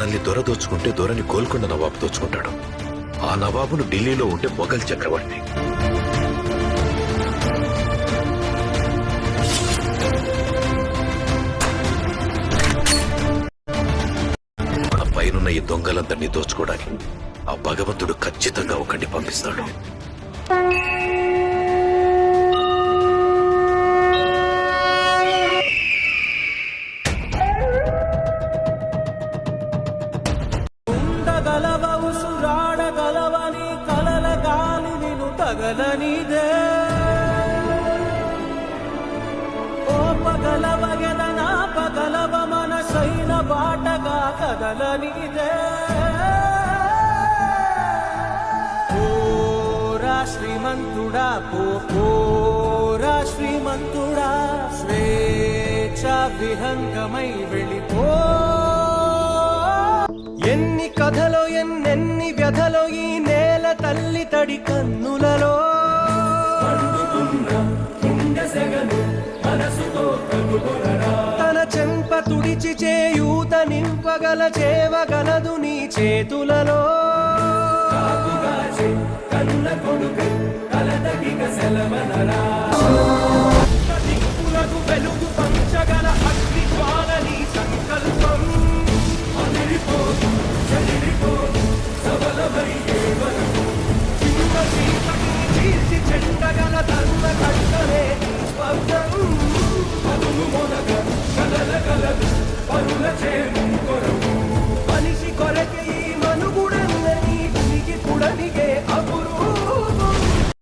మనల్ని దొర దోచుకుంటే దొరని గోల్కొండ నవాబు దోచుకుంటాడు. ఆ నవాబును ఢిల్లీలో ఉంటే మొఘల్ చక్రవర్తి. మన పైనున్న ఈ దొంగలందరినీ దోచుకోవడానికి ఆ భగవంతుడు ఖచ్చితంగా ఒకరిని పంపిస్తాడు. సురాడగలవని కలల గాలి నిను తగలనిదే ఓపగలవ ఎదనాపగలవ మనసైన బాటగా కదలనిదే ఓరా శ్రీమంతుడా పోరా శ్రీమంతుడా స్వేచ్ఛ విహంగమై వెళ్ళిపో. ఎన్ని కథలో ఎన్నెన్ని వ్యధలో ఈ నేల తల్లి తడి కన్నులలో తన చెంప తుడిచి చేయూత నింపగల చేవగలదు నీ చేతులలో. కన్న కొడుకు కలతగిక సెలవనరా